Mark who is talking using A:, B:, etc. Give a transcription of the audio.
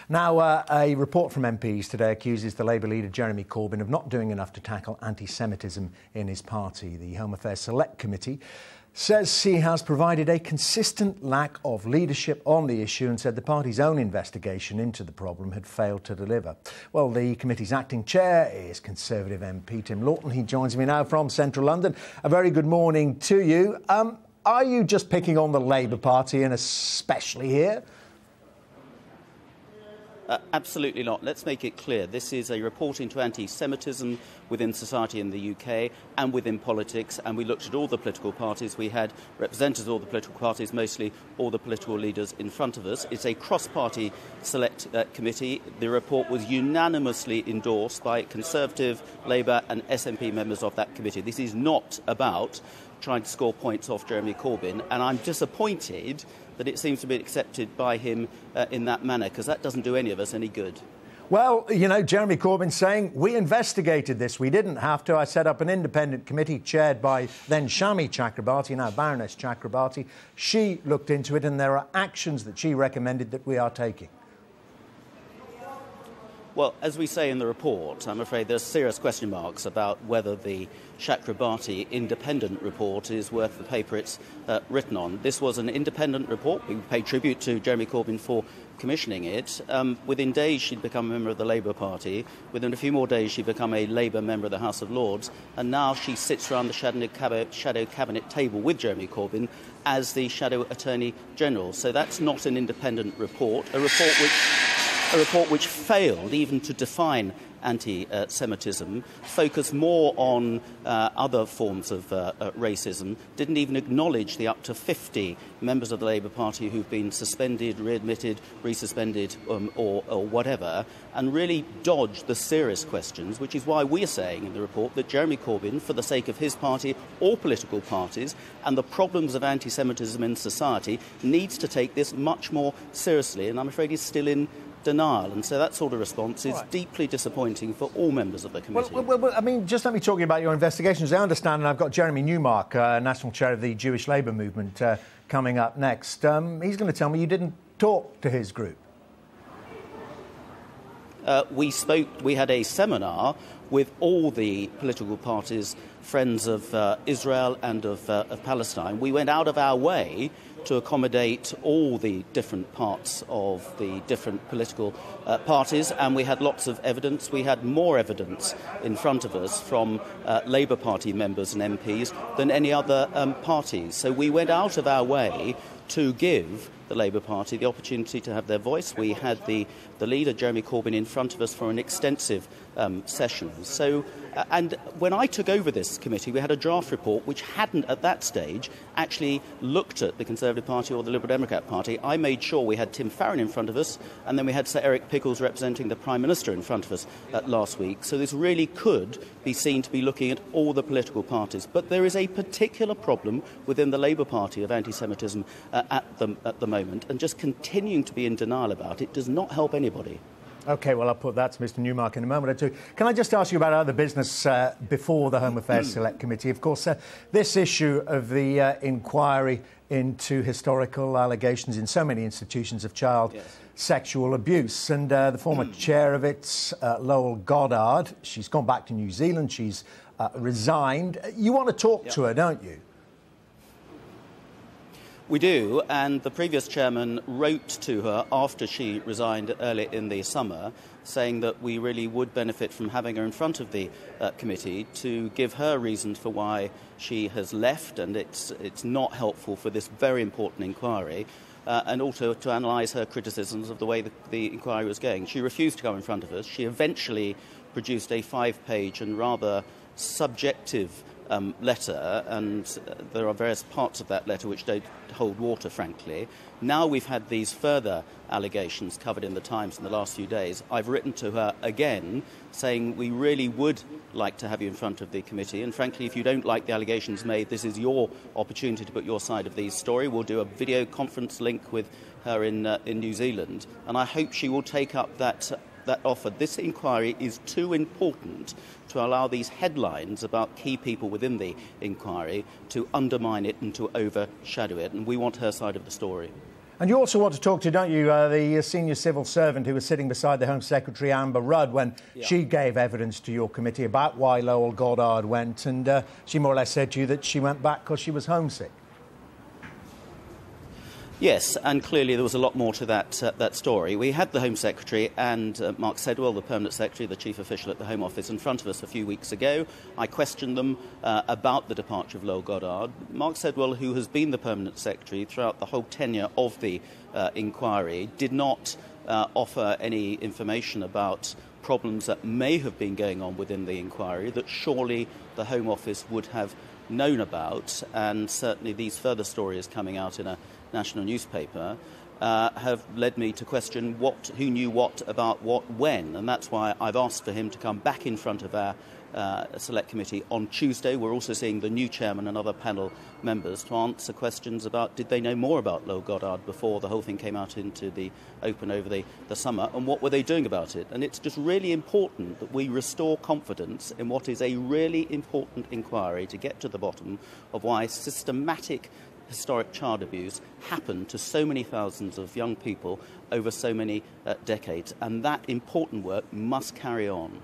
A: Now, a report from MPs today accuses the Labour leader Jeremy Corbyn of not doing enough to tackle anti-Semitism in his party. The Home Affairs Select Committee says he has provided a consistent lack of leadership on the issue and said the party's own investigation into the problem had failed to deliver. Well, the committee's acting chair is Conservative MP Tim Loughton. He joins me now from central London. A very good morning to you. Are you just picking on the Labour Party, and especially here?
B: Absolutely not. Let's make it clear. This is a report into anti-Semitism within society in the UK and within politics, and we looked at all the political parties. We had representatives of all the political parties, mostly all the political leaders in front of us. It's a cross-party select committee. The report was unanimously endorsed by Conservative, Labour and SNP members of that committee. This is not about trying to score points off Jeremy Corbyn, and I'm disappointed that it seems to be accepted by him in that manner, because that doesn't do any of us any good.
A: Well, you know, Jeremy Corbyn saying, we investigated this, we didn't have to. I set up an independent committee chaired by then Shami Chakrabarti, now Baroness Chakrabarti. She looked into it, and there are actions that she recommended that we are taking.
B: Well, as we say in the report, I'm afraid there's serious question marks about whether the Chakrabarti independent report is worth the paper it's written on. This was an independent report. We paid tribute to Jeremy Corbyn for commissioning it. Within days, she'd become a member of the Labour Party. Within a few more days, she'd become a Labour member of the House of Lords. And now she sits around the shadow cabinet table with Jeremy Corbyn as the Shadow Attorney General. So that's not an independent report, a report which failed even to define anti-Semitism, focused more on other forms of racism, didn't even acknowledge the up to 50 members of the Labour Party who've been suspended, readmitted, resuspended or whatever, and really dodged the serious questions, which is why we're saying in the report that Jeremy Corbyn, for the sake of his party, all political parties, and the problems of anti-Semitism in society, needs to take this much more seriously, and I'm afraid he's still in denial, and so that sort of response is deeply disappointing for all members of the committee.
A: Well, I mean, just let me talk about your investigations. I understand, and I've got Jeremy Newmark, National Chair of the Jewish Labour Movement, coming up next. He's going to tell me you didn't talk to his group.
B: We had a seminar with all the political parties, friends of Israel and of Palestine. We went out of our way to accommodate all the different parts of the different political parties, and we had lots of evidence. We had more evidence in front of us from Labour Party members and MPs than any other parties. So we went out of our way to give the Labour Party the opportunity to have their voice. We had the leader, Jeremy Corbyn, in front of us for an extensive session. So, and when I took over this committee, we had a draft report which hadn't at that stage actually looked at the Conservative Party or the Liberal Democrat Party. I made sure we had Tim Farron in front of us, and then we had Sir Eric Pickles representing the Prime Minister in front of us last week. So this really could be seen to be looking at all the political parties. But there is a particular problem within the Labour Party of anti-Semitism at the moment, and just continuing to be in denial about it does not help anybody.
A: OK, well, I'll put that to Mr Newmark in a moment or two. Can I just ask you about other business before the Home Affairs Select Committee? Of course, this issue of the inquiry into historical allegations in so many institutions of child sexual abuse. And the former chair of it, Lowell Goddard, she's gone back to New Zealand. She's resigned. You want to talk to her, don't you?
B: We do, and the previous chairman wrote to her after she resigned early in the summer, saying that we really would benefit from having her in front of the committee to give her reasons for why she has left, and it's not helpful for this very important inquiry, and also to analyse her criticisms of the way the inquiry was going. She refused to come in front of us. She eventually produced a 5-page and rather subjective letter, and there are various parts of that letter which don't hold water, frankly. Now we've had these further allegations covered in the Times in the last few days. I've written to her again saying we really would like to have you in front of the committee, and frankly, if you don't like the allegations made, this is your opportunity to put your side of the story. We'll do a video conference link with her in New Zealand, and I hope she will take up that offer. This inquiry is too important to allow these headlines about key people within the inquiry to undermine it and to overshadow it, and we want her side of the story.
A: And you also want to talk to, don't you, the senior civil servant who was sitting beside the Home Secretary, Amber Rudd, when she gave evidence to your committee about why Lowell Goddard went, and she more or less said to you that she went back because she was homesick.
B: Yes, and clearly there was a lot more to that story. We had the Home Secretary and Mark Sedwell, the Permanent Secretary, the Chief Official at the Home Office, in front of us a few weeks ago. I questioned them about the departure of Lowell Goddard. Mark Sedwell, who has been the Permanent Secretary throughout the whole tenure of the inquiry, did not offer any information about problems that may have been going on within the inquiry that surely the Home Office would have known about, and certainly these further stories coming out in a national newspaper have led me to question who knew what about what when, and that's why I've asked for him to come back in front of our Select Committee on Tuesday. We're also seeing the new chairman and other panel members to answer questions about did they know more about Lowell Goddard before the whole thing came out into the open over the summer, and what were they doing about it. And it's just really important that we restore confidence in what is a really important inquiry to get to the bottom of why systematic historic child abuse happened to so many thousands of young people over so many decades, and that important work must carry on.